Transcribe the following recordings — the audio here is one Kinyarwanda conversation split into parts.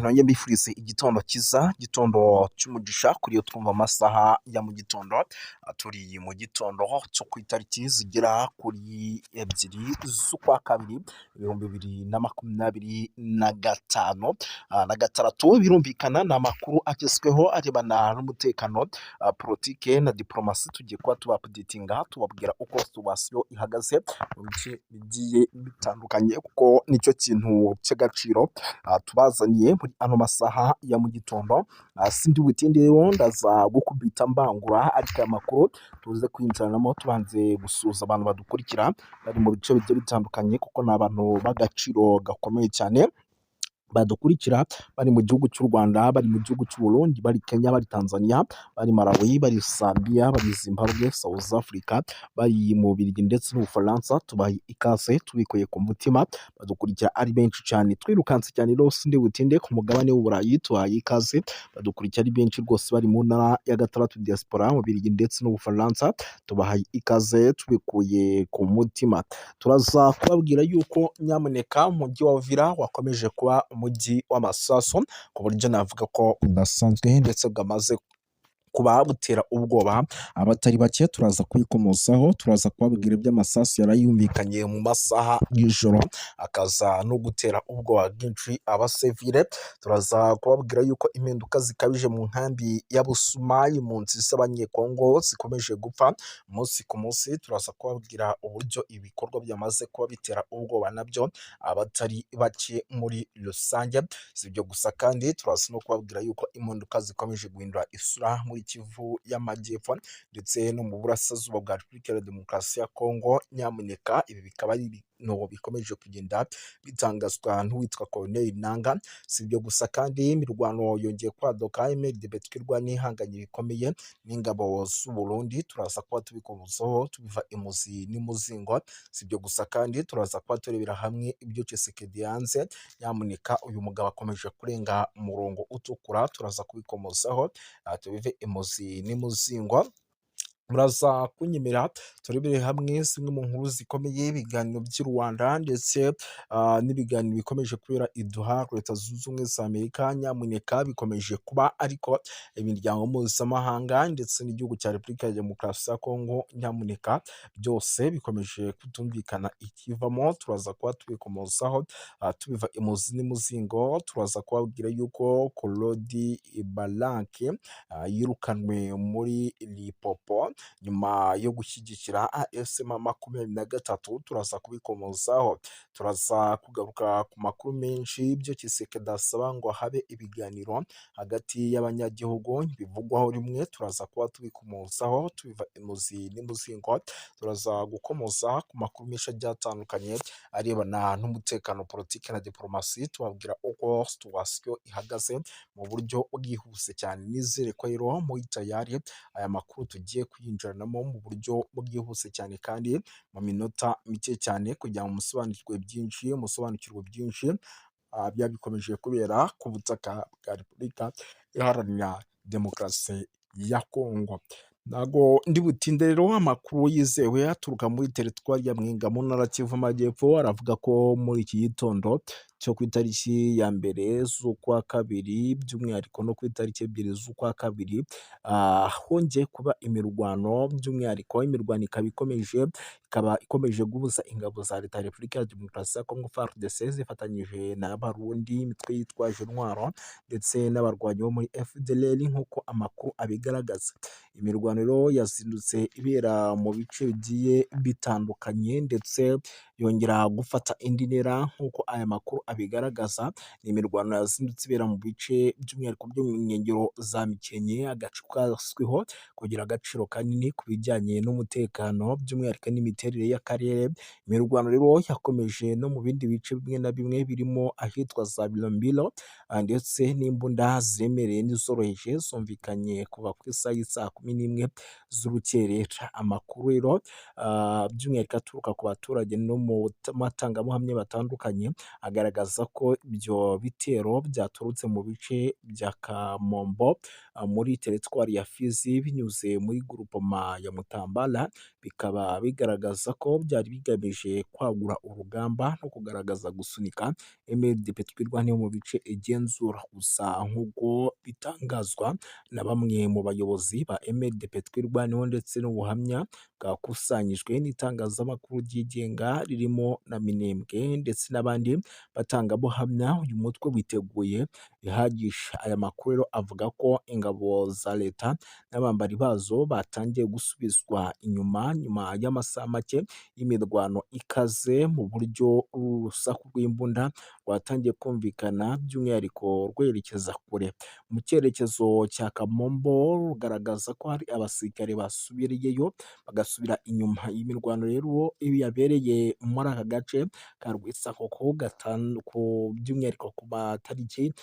nongeye mbifurize igitondo cyiza, igitondo cy'umugisha kuri iyo twumva amasaha ya mu gitondo, turi mu gitondo cyo ku itariki zigera kuri ebyiri z'ukwa kabiri, ibihumbi bibiri na makumyabiri na gatanu na gatandatu. Birumvikana ni amakuru agezweho arebana n'umutekano, politike na diporomasi. Tugiye kuba tubapudetinga tubabwira uko situwasiyo ihagaze mu bice bigiye bitandukanye, kuko nicyo kintu cy'agaciro tubazaniye muri ano masaha ya mu gitondo. Sindi butinde rero ndaza gukubita mbangura, ariko aya makuru tuze kwinjiranamo tubanze gusuhuza abantu badukurikira bari mu bice bigiye bitandukanye, kuko ni abantu b'agaciro gakomeye cyane badukurikira bari mu gihugu cy'u Rwanda, bari mu gihugu cy'u Burundi, bari Kenya, bari Tanzania, bari Malawi, bari Zambia, bari Zimbabwe, South Africa, bari mu Bubiligi ndetse n'Ubufaransa. Tubaye ikaze tubikuye ku mutima, badukurikira ari benshi cyane. Twirukanse cyane rero sindi butinde ku mugabane w'Uburayi, tubaye ikaze badukurikira ari benshi rwose, bari mu ntara ya gatandatu diaspora mu Bubiligi ndetse n'Ubufaransa. Tubahaye ikaze tubikuye ku mutima. Turaza kubabwira yuko nyamuneka umujyi wa Uvira wakomeje kuba umujyi w'amasaso, ku buryo navuga ko udasanzwe ndetse bwamaze kuba butera ubwoba abatari bake. Turaza kubikomozaho, turaza kubabwira iby'amasasu yarayumvikanye mu masaha y'ijoro, akaza no gutera ubwoba bwinshi abasivile. Turaza kubabwira yuko impinduka zikabije mu nkambi ya Busuma, impunzi z'abanyekongo zikomeje gupfa umunsi ku munsi. Turaza kubabwira uburyo ibikorwa byamaze kuba bitera ubwoba nabyo abatari bake muri rusange. Si ibyo gusa kandi turaza no kubabwira yuko impinduka zikomeje guhindura isura muri Kivu y'Amajyepfo ndetse no mu burasirazuba bwa Repubulika ya Demokarasi ya Kongo. Nyamuneka ibi bikaba ari ibintu bikomeje kugenda bitangazwa n'uwitwa Colonel Nanga. Si ibyo gusa kandi imirwano yongeye kwaduka, MLDB twirwana ihanganye bikomeye n'ingabo z'u Burundi. Turaza kuba tubikomozaho tubiva imuzi n'imuzingo. Si ibyo gusa kandi turaza kuba turebera hamwe ibyo Tshisekedi yanze. Nyamuneka uyu mugabo akomeje kurenga umurongo utukura, turaza kubikomozaho tubive imuzi n'imuzingo. Muraza kunyemera turebere hamwe zimwe mu nkuru zikomeye, ibiganiro by'i Rwanda ndetse n'ibiganiro bikomeje kubera i Doha, Leta Zunze Ubumwe za Amerika. Nyamuneka bikomeje kuba ariko imiryango mpuzamahanga ndetse n'igihugu cya Repubulika ya Demokarasi ya Kongo, nyamuneka byose bikomeje kutumvikana ikivamo. Turaza kuba tubikomozaho tubiva imuzi n'imuzingo. Turaza kubabwira yuko Claude Balanke yirukanwe muri Lipopo nyuma yo gushyigikira AFC makumyabiri na gatatu. Turaza kubikomozaho. Turaza kugaruka ku makuru menshi y'ibyo Tshisekedi asaba ngo habe ibiganiro hagati y'abanyagihugu bivugwaho rimwe. Turaza kuba tubikomozaho tubiva imuzi n'imuzingo. Turaza gukomoza ku makuru menshi agiye atandukanye arebana n'umutekano, politiki na diporomasi. Tubabwira uko situwasiyo ihagaze mu buryo bwihuse cyane. Nizere ko rero muri tayari aya makuru tugiye kuyinjiranamo mu buryo bwihuse cyane kandi mu minota mike cyane, kugira ngo musobanukirwe byinshi byaba bikomeje kubera ku butaka bwa Repubulika Iharanira Demokarasi ya Kongo. Ntago ndi butinde rero, amakuru yizewe aturuka muri teritwari ya Mwenga mu ntara Kivu Amajyepfo aravuga ko muri iki gitondo cyo ku itariki ya mbere z'ukwa kabiri, by'umwihariko no ku itariki ebyiri z'ukwa kabiri, hongeye kuba imirwano. By'umwihariko imirwano ikaba ikomeje gubuza ingabo za Leta ya Repubulika ya Demokarasi ya Kongo FARDC zifatanyije n'abarundi, imitwe yitwaje intwaro ndetse n'abarwanyi bo muri FDLR nk'uko amakuru abigaragaza. Imirwano rero yazindutse ibera mu bice bigiye bitandukanye ndetse yongera gufata indi ntera nk'uko aya makuru abigaragaza. Ni imirwano yazindutse ibera mu bice by'umwihariko byo mu nkengero za Mikenke, agace kazwiho kugira agaciro kanini ku bijyanye n'umutekano by'umwihariko n'imiterere y'akarere. Imirwano rero yakomeje no mu bindi bice bimwe na bimwe birimo ahitwa za Bilombilo, ndetse n'imbunda ziremereye n'izoroheje zumvikanye kuva ku isaha y'isaa 11 z'urukerera. Amakuru rero by'umwihariko aturuka ku baturage no mu batangabuhamya batandukanye agaragaza ko ibyo bitero byaturutse mu bice bya Kamombo muri teritwari ya Fizi binyuze muri Groupement ya Mutambala, bikaba bigaragaza ko byari bigamije kwagura urugamba no kugaragaza gusunika MLDP twirwaneho mu bice igenzura. Gusa nk'uko bitangazwa na bamwe mu bayobozi ba MLDP twirwaneho ndetse n'ubuhamya bwakusanyijwe n'itangazamakuru ryigenga ririmo na Minembwe ndetse n'abandi batangabuhamya, uyu mutwe witeguye bihagije. Aya makuru rero avuga ko ingabo za leta n'abambari bazo batangiye gusubizwa inyuma nyuma y'amasaha make y'imirwano ikaze, mu buryo urusaku rw'imbunda rwatangiye kumvikana by'umwihariko rwerekeza kure mu cyerekezo cya Kamombo, rugaragaza ko hari abasirikare basubiriyeyo bagasubira inyuma. Iyi mirwano rero yabereye muri aka gace ka Rwitsakoko by'umwihariko ku matariki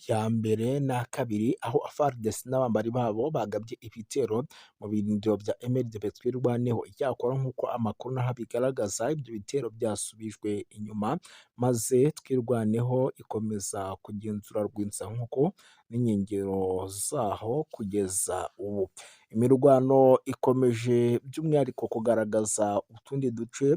ya mbere na kabiri, aho FARDC n'abambari babo bagabye ibitero mu birindiro bya MLDP twirwaneho. Icyakora nk'uko amakuru n'aho bigaragaza, ibyo bitero byasubijwe inyuma maze twirwaneho ikomeza kugenzura Rwitsankoko n'inkengero zaho kugeza ubu. Imirwano ikomeje by'umwihariko kugaragaza utundi duce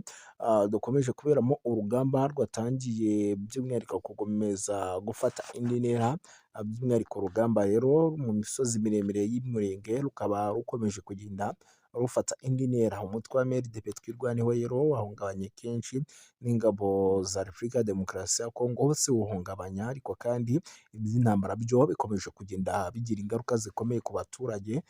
dukomeje kuberamo urugamba rwatangiye by'umwihariko gukomeza gufata indi ntera, by'umwihariko urugamba rero mu misozi miremire y'Umurenge rukaba rukomeje kugenda rufata indi ntera. Umutwe wa MLDP twirwaneho rero wahungabanye kenshi n'ingabo za Repubulika ya Demokarasi ya Kongo, bose wuhungabanya, ariko kandi iby'intambara byo bikomeje kugenda bigira ingaruka zikomeye ku baturage,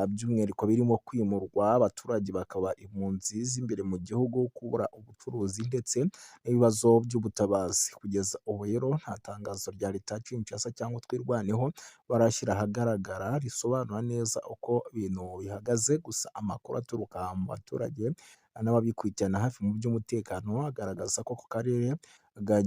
by'umwihariko birimo kwimurwa, abaturage bakaba impunzi z'imbere mu gihugu, kubura ubucuruzi ndetse n'ibibazo by'ubutabazi. Kugeza ubu rero nta tangazo rya leta ya Kinshasa cyangwa twirwaneho barashyira ahagaragara risobanura neza uko ibintu bihagaze, gusa amakuru aturuka mu baturage n'ababikurikirana hafi mu by'umutekano agaragaza ko ku karere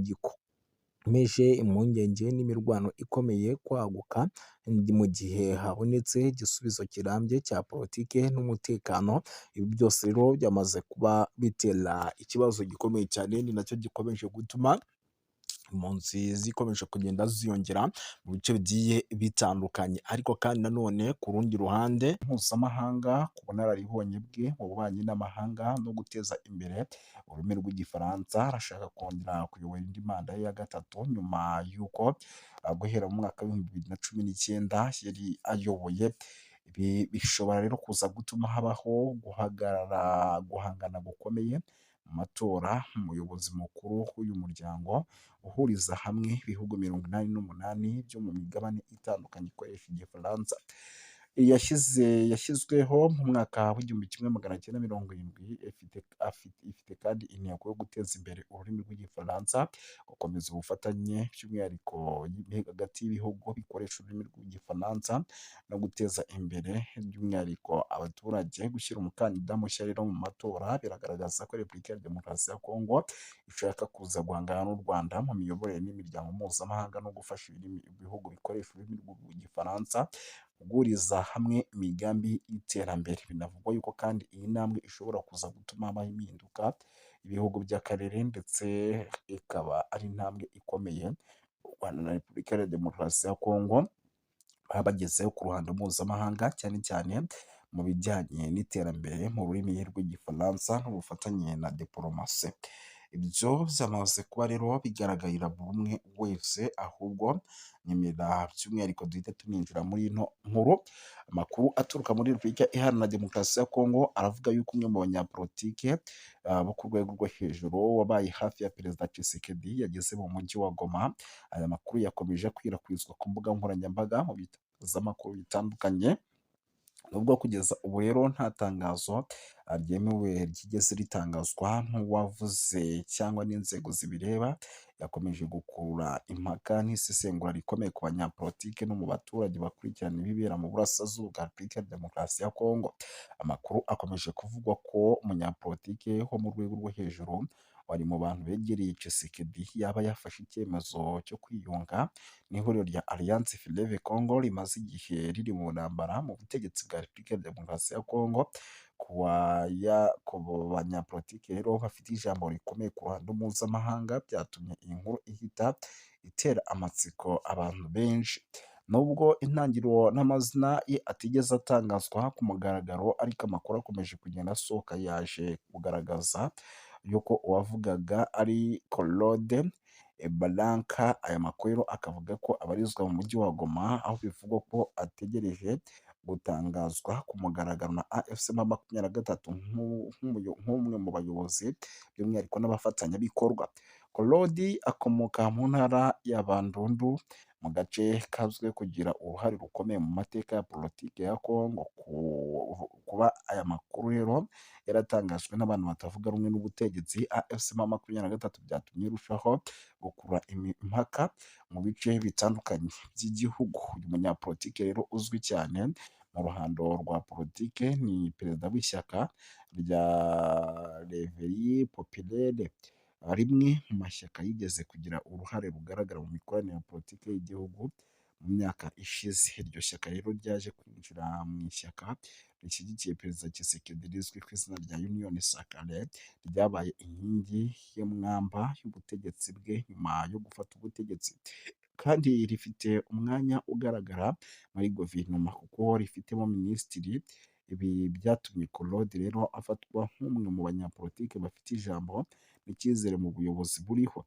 gikomeje impungenge n'imirwano ikomeye kwaguka mu gihe habonetse igisubizo kirambye cya politike n'umutekano. Ibi byose rero byamaze kuba bitera ikibazo gikomeye cyane, ni nacyo gikomeje gutuma impunzi zikomeje kugenda ziyongera mu bice bigiye bitandukanye. Ariko kandi nanone ku rundi ruhande mpuzamahanga, ku bunararibonye bwe mu bubanyi n'amahanga no guteza imbere ururimi rw'igifaransa, arashaka kongera kuyobora indi manda ye ya gatatu nyuma y'uko guhera mu mwaka w'ibihumbi bibiri na cumi n'icyenda yari ayoboye. Ibi bishobora rero kuza gutuma habaho guhangana gukomeye mu matora. Umuyobozi mukuru w'uyu muryango uhuriza hamwe ibihugu 88 byo mu migabane itandukanye ikoresha igifaransa, yashyizweho mu mwaka w'igihumbi kimwe magana cyenda mirongo irindwi, ifite kandi intego yo guteza imbere ururimi rw'igifaransa, gukomeza ubufatanye by'umwihariko hagati y'ibihugu bikoresha ururimi rw'igifaransa no guteza imbere by'umwihariko abaturage. Gushyira umukandida mushya rero mu matora biragaragaza ko Repubulika ya Demokarasi ya Kongo ishaka kuza guhangana n'u Rwanda mu miyoborere n'imiryango mpuzamahanga no gufasha ibihugu bikoresha ururimi rw'igifaransa guhuriza hamwe imigambi y'iterambere. Binavugwa yuko kandi iyi ntambwe ishobora kuza gutuma habaho impinduka ibihugu by'akarere, ndetse ikaba ari intambwe ikomeye u Rwanda na Repubulika ya Demokarasi ya Kongo baba bagezeho ku ruhando mpuzamahanga, cyane cyane mu bijyanye n'iterambere mu rurimi rw'igifaransa n'ubufatanye na diporomasi. Ibyo byamaze kuba rero bigaragarira buri umwe wese, ahubwo nyemera by'umwihariko duhita tuninjira muri ino nkuru. Amakuru aturuka muri Repubulika Iharanira Demokarasi ya Kongo aravuga yuko umwe mu banyapolitike bo ku rwego rwo hejuru wabaye hafi ya Perezida Tshisekedi yageze mu mujyi wa Goma. Aya makuru yakomeje kwirakwizwa ku mbuga nkoranyambaga mu bitangazamakuru bitandukanye, nubwo kugeza ubu rero nta tangazo ryemewe ryigeze ritangazwa n'uwavuze cyangwa n'inzego zibireba. Yakomeje gukurura impaka n'isesengura rikomeye ku banyapolitike no mu baturage bakurikirana ibibera mu burasirazuba bwa Repubulika ya Demokarasi ya Kongo. Amakuru akomeje kuvugwa ko umunyapolitike wo mu rwego rwo hejuru wari mu bantu begereye Tshisekedi yaba yafashe icyemezo cyo kwiyunga n'ihuriro rya Alliance Fleuve Congo rimaze igihe riri mu ntambara mu butegetsi bwa Repubulika ya Demokarasi ya Kongo. ku banyapolitiki rero bafite ijambo rikomeye ku ruhando mpuzamahanga, byatumye iyi nkuru ihita itera amatsiko abantu benshi. Nubwo intangiriro n'amazina ye atigeze atangazwa ku mugaragaro, ariko amakuru akomeje kugenda asohoka yaje kugaragaza yuko uwavugaga ari Claude Baranka. Aya makuru rero akavuga ko abarizwa mu mujyi wa Goma, aho bivugwa ko ategereje gutangazwa ku mugaragaro na AFC M23 nk'umwe mu bayobozi by'umwihariko n'abafatanyabikorwa. Claude akomoka mu ntara ya Bandundu, mu gace kazwiho kugira uruhare rukomeye mu mateka ya politiki ya Kongo. Kuba aya makuru rero yaratangajwe n'abantu batavuga rumwe n'ubutegetsi AFC M23 byatumye irushaho gukurura impaka mu bice bitandukanye by'igihugu. Uyu munyapolitiki rero uzwi cyane mu ruhando rwa politiki ni perezida w'ishyaka rya Réveil Populaire, rimwe mu mashyaka yigeze kugira uruhare rugaragara mu mikoranire ya politiki y'igihugu mu myaka ishize. Iryo shyaka rero ryaje kwinjira mu ishyaka rishyigikiye perezida Tshisekedi rizwi ku izina rya Union Sacrée, ryabaye inkingi y'umwamba y'ubutegetsi bwe nyuma yo gufata ubutegetsi, kandi rifite umwanya ugaragara muri guverinoma kuko rifitemo minisitiri. Ibi byatumye Claude rero afatwa nk'umwe mu banyapolitiki bafite ijambo n'icyizere mu buyobozi buriho.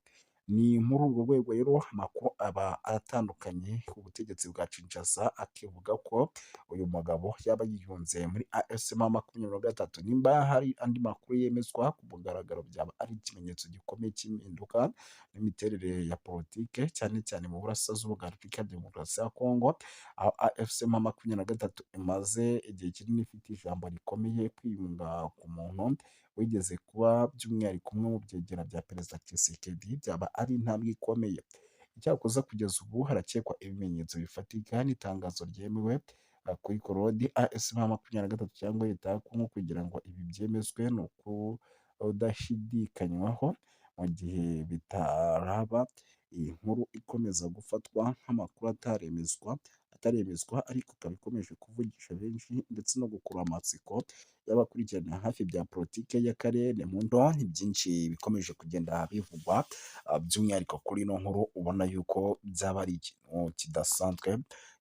Ni muri urwo rwego rero amakuru aba atandukanye ku butegetsi bwa Kinshasa, akivuga ko uyu mugabo yaba yiyunze muri AFC M23. Nimba hari andi makuru yemezwa ku mugaragaro, byaba ari ikimenyetso gikomeye cy'impinduka n'imiterere ya politike, cyane cyane mu burasirazuba bwa Repubulika ya Demokarasi ya Kongo, aho AFC M23 imaze igihe kinini ifite ijambo rikomeye. Kwiyunga ku muntu wigeze kuba by'umwihariko umwe mu byegera bya perezida Tshisekedi byaba ari intambwe ikomeye. Icyakoze kugeza ubu harakekwa ibimenyetso bifatika n'itangazo ryemewe kuri Claude AFC M23 cyangwa leta ya Kongo kugira ngo ibi byemezwe ni ukudashidikanywaho. Mu gihe bitaraba, iyi nkuru ikomeza gufatwa nk'amakuru ataremezwa, ariko ikaba ikomeje kuvugisha benshi ndetse no gukurura amatsiko y'abakurikirana hafi bya politiki y'akarere. Mu ndo ni byinshi bikomeje kugenda bivugwa, by'umwihariko kuri ino nkuru ubona yuko byaba ari ikintu kidasanzwe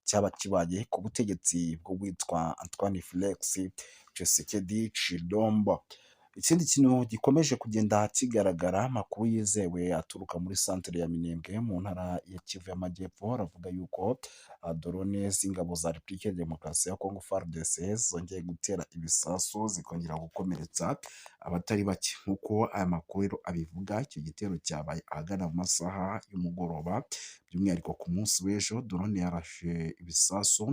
cyaba kibaye ku butegetsi bw'uwitwa Antoine Felix Tshisekedi Tshilombo. Ikindi kintu gikomeje kugenda kigaragara, amakuru yizewe aturuka muri santere ya Minembwe mu ntara ya Kivu y'Amajyepfo, aravuga yuko drone z'ingabo za Repubulika ya Demokarasi ya Kongo FARDC zongeye gutera ibisasu zikongera gukomeretsa abatari bake. Nk'uko aya makuru rero abivuga, icyo gitero cyabaye ahagana mu masaha y'umugoroba, by'umwihariko ku munsi w'ejo. Drone yarashe ibisasu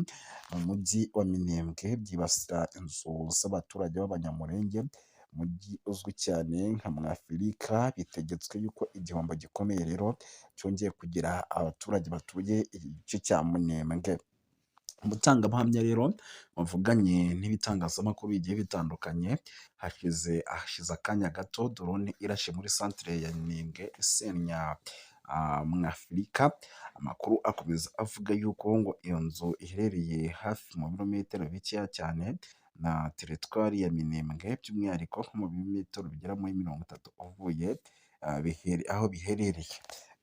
mu mujyi wa Minembwe byibasira inzu z'abaturage b'Abanyamulenge, umujyi uzwi cyane nka Mwafurika. Bitegetswe yuko igihombo gikomeye rero cyongeye kugira abaturage batuye igice cya Minembwe. Umutangabuhamya rero wavuganye n'ibitangazamakuru bigiye bitandukanye, hashize akanya gato drone irashe muri santere ya Minembwe isenya Mwafurika. Amakuru akomeza avuga yuko ngo iyo nzu iherereye hafi mu birometero bikeya cyane na teritwari ya Minembwe, by'umwihariko nko mu birometero bigera muri 30 uvuye aho biherereye.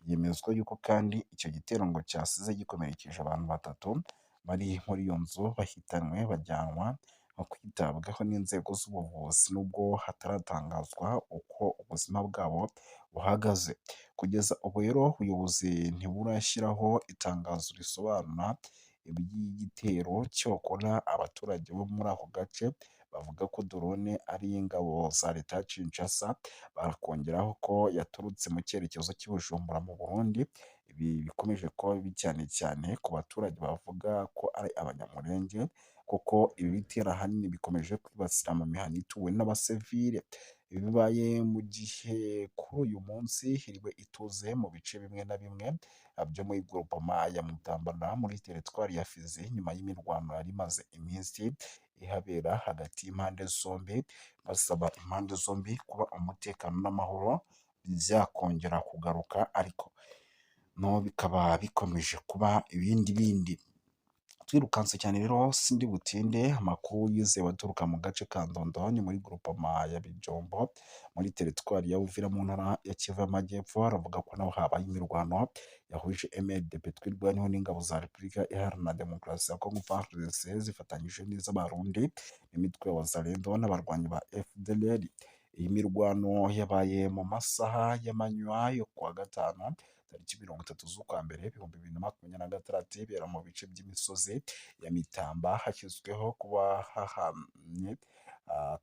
Byemezwa yuko kandi icyo gitero ngo cyasize gikomerekeje abantu 3 bari muri iyo nzu, bahitanwe bajyanwa no kwitabwaho n'inzego z'ubuvuzi, nubwo hataratangazwa uko ubuzima bwabo buhagaze. Kugeza ubu rero ubuyobozi ntiburashyiraho itangazo risobanura iby'igitero. Cyokora abaturage bo muri ako gace bavuga ko drone ari iy'ingabo za leta ya Kinshasa, barakongeraho ko yaturutse mu cyerekezo cy'Ubujumbura mu Burundi. Ibi bikomeje kuba bibi cyane cyane ku baturage bavuga ko ari Abanyamulenge, kuko ibi bitero ahanini bikomeje kwibasira mu mihana ituwe n'abasivile. Ibi bibaye mu gihe kuri uyu munsi hiriwe ituze mu bice bimwe na bimwe byo muri groupement ya Mutambara muri teritwari ya Fizi, nyuma y'imirwano yari imaze iminsi ihabera hagati y'impande zombi, basaba impande zombi kuba umutekano n'amahoro byakongera kugaruka, ariko no bikaba bikomeje kuba ibindi bindi. Twirukanse cyane rero sindi butinde amakuru yizewe aturuka mu gace ka Ndondo ni muri groupement ya Bijombo muri teritwari ya Uvira mu ntara ya Kivu y'Amajyepfo, aravuga ko naho habaye imirwano yahuje MLDP twirwanyeho n'ingabo za Repubulika Iharanira Demokarasi ya Kongo FARDC zifatanyije n'iz'Abarundi n'imitwe ya Wazalendo n'abarwanyi ba FDLR. Iyi mirwano yabaye mu masaha y'amanywa yo kuwa gatanu tariki 30 z'ukwa mbere 2026, ibera mu bice by'imisozi ya Mitamba hashyizweho kuba hahamye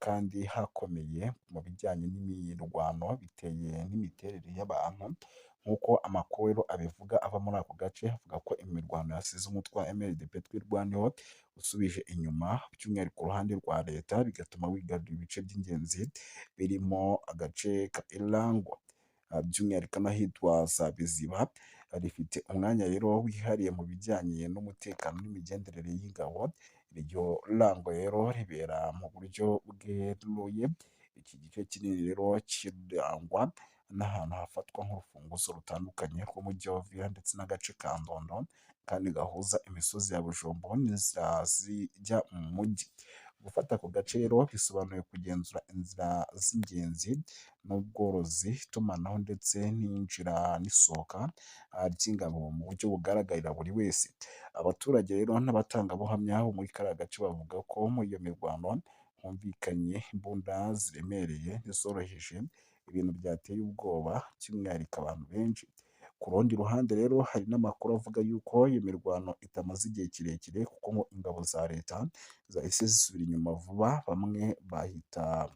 kandi hakomeye mu bijyanye n'imirwano biteye n'imiterere y'abantu. Nk'uko amakuru rero abivuga ava muri ako gace, avuga ko imirwano yasize umutwe wa MLDP twirwaneho usubije inyuma by'umwihariko ku ruhande rwa leta, bigatuma wigarurira ibice by'ingenzi birimo agace ka Irangwa by'umwihariko n'ahitwa za Biziba. Rifite umwanya rero wihariye mu bijyanye n'umutekano n'imigenderere y'ingabo. Iryo rango rero ribera mu buryo bweruye. Iki gice kinini rero kirangwa n'ahantu hafatwa nk'urufunguzo rutandukanye rw'umujyi wa Uvira ndetse n'agace ka Ndondo, kandi gahuza imisozi ya Bujombo n'inzira zijya mu mujyi. Gufata ako gace rero bisobanuye kugenzura inzira z'ingenzi n'ubworozi, itumanaho ndetse n'injira n'isohoka ry'ingabo mu buryo bugaragarira buri wese. Abaturage rero n'abatangabuhamya bo muri kariya gace bavuga ko muri iyo mirwano humvikanye imbunda ziremereye n'izoroheje, ibintu byateye ubwoba by'umwihariko abantu benshi. Ku rundi ruhande rero hari n'amakuru avuga yuko iyo mirwano itamaze igihe kirekire, kuko ngo ingabo za leta zahise zisubira inyuma vuba, bamwe bahita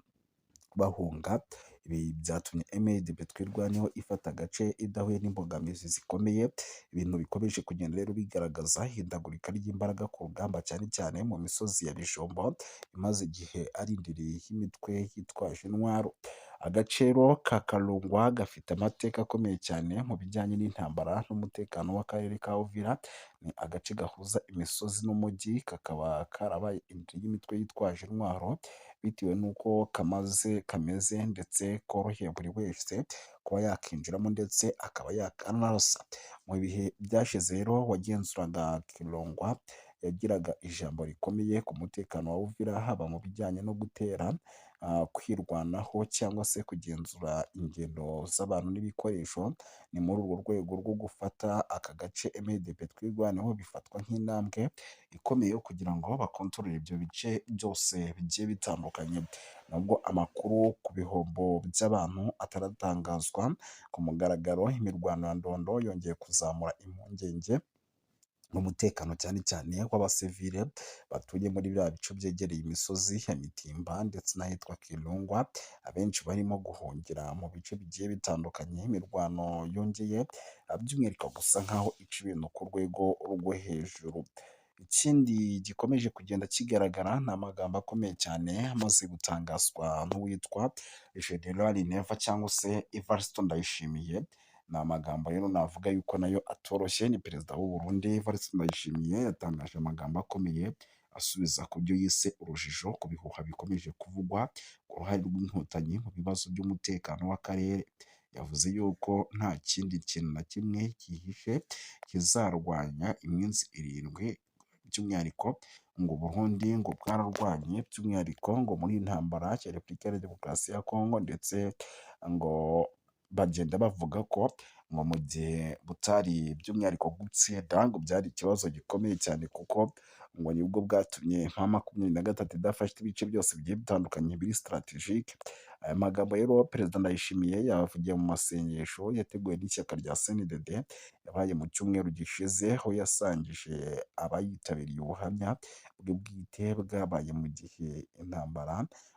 bahunga. Ibi byatumye MLDP twirwaneho ifata agace idahuye n'imbogamizi zikomeye. Ibintu bikomeje kugenda rero bigaragaza ihindagurika ry'imbaraga ku rugamba, cyane cyane mu misozi ya Bijombo imaze igihe arindiriye imitwe yitwaje intwaro. Agace rero ka Karungwa gafite amateka akomeye cyane mu bijyanye n'intambara n'umutekano w'akarere ka Uvira. Ni agace gahuza imisozi n'umujyi, kakaba karabaye indiri y'imitwe yitwaje intwaro bitewe n'uko kameze ndetse koroheye buri wese kuba yakinjiramo ndetse akaba yakanarasa. Mu bihe byashize rero wagenzuraga Kirongwa yagiraga ijambo rikomeye ku mutekano wa Uvira, haba mu bijyanye no gutera, kwirwanaho cyangwa se kugenzura ingendo z'abantu n'ibikoresho. Ni muri urwo rwego rwo gufata aka gace MLDP twirwaneho bifatwa nk'intambwe ikomeye kugira ngo bakontorore ibyo bice byose bigiye bitandukanye. Nubwo amakuru ku bihombo by'abantu ataratangazwa ku mugaragaro, imirwano ya Ndondo yongeye kuzamura impungenge n'umutekano cyane cyane w'abasivile batuye muri biriya bice byegereye imisozi ya Mitimba ndetse n'ahitwa Kirungwa. Abenshi barimo guhungira mu bice bigiye bitandukanye. Imirwano yongeye by'umwihariko gusa nk'aho ica ibintu ku rwego rwo hejuru. Ikindi gikomeje kugenda kigaragara ni amagambo akomeye cyane amaze gutangazwa n'uwitwa General Neva cyangwa se Evariste Ndayishimiye. Ni amagambo rero navuga yuko nayo atoroshye. Ni perezida w'u Burundi Evariste Ndayishimiye yatangaje amagambo akomeye asubiza ku byo yise urujijo, ku bihuha bikomeje kuvugwa ku ruhare rw'inkotanyi mu bibazo by'umutekano w'akarere. Yavuze yuko nta kindi kintu na kimwe cyihishe kizarwanya iminsi 7, by'umwihariko ngo Burundi ngo bwararwanye by'umwihariko ngo muri intambara ya Repubulika ya Demokarasi ya Kongo, ndetse ngo bagenda bavuga ko ngo mu gihe butari by'umwihariko gutsinda ngo byari ikibazo gikomeye cyane, kuko ngo nibwo bwatumye M23 idafashe ibice byose bigiye bitandukanye biri strategique. Aya magambo rero perezida Ndayishimiye yavugiye mu masengesho yateguwe n'ishyaka rya CNDD yabaye mu cyumweru gishize, aho yasangije abayitabiriye ubuhamya bwe bwite bwabaye mu gihe intambara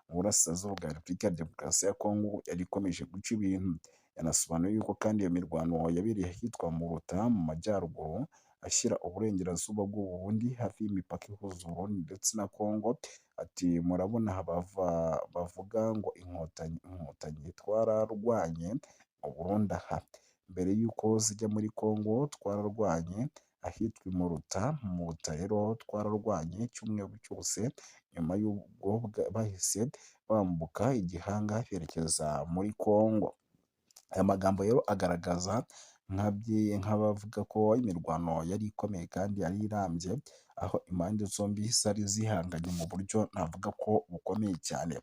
mu burasirazuba bwa Repubulika ya Demokarasi ya Kongo yari ikomeje guca ibintu. Yanasobanuye yuko kandi iyo mirwano yabereye ahitwa Muruta mu majyaruguru ashyira uburengerazuba bw'u Burundi hafi y'imipaka ihuza Burundi ndetse na Kongo. Ati murabona bavuga ngo inkotanyi twararwanye mu Burundi aha, mbere y'uko zijya muri Kongo twararwanye ahitwa Muruta. Muruta rero twararwanye icyumweru cyose, nyuma y'ubwo bahise bambuka igihanga berekeza muri Kongo. Aya magambo rero agaragaza nk'abavuga ko imirwano yari ikomeye kandi yari irambye, aho impande zombi zari zihanganye mu buryo navuga ko bukomeye cyane.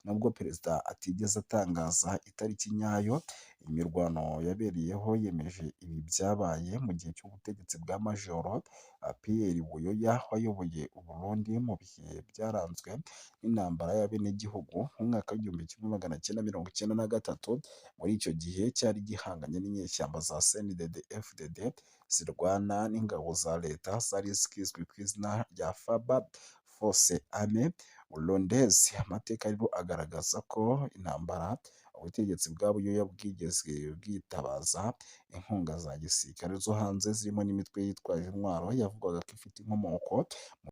Nubwo perezida atigeze atangaza itariki nyayo imirwano yabereyeho, yemeje ibi byabaye mu gihe cy'ubutegetsi bwa Majoro Pierre Buyoya wayoboye u Burundi mu bihe byaranzwe n'intambara y'abenegihugu mu mwaka w'igihumbi kimwe magana cyenda mirongo icyenda na gatatu. Muri icyo gihe cyari gihanganye n'inyeshyamba za CNDD FDD zirwana n'ingabo za leta zari zizwi ku izina rya FABA, Force Armée Burundaise. Amateka rero agaragaza ko intambara ubutegetsi bwa Buyoya bwigeze bwitabaza inkunga za gisirikare zo hanze zirimo n'imitwe yitwaje intwaro yavugaga ko ifite inkomoko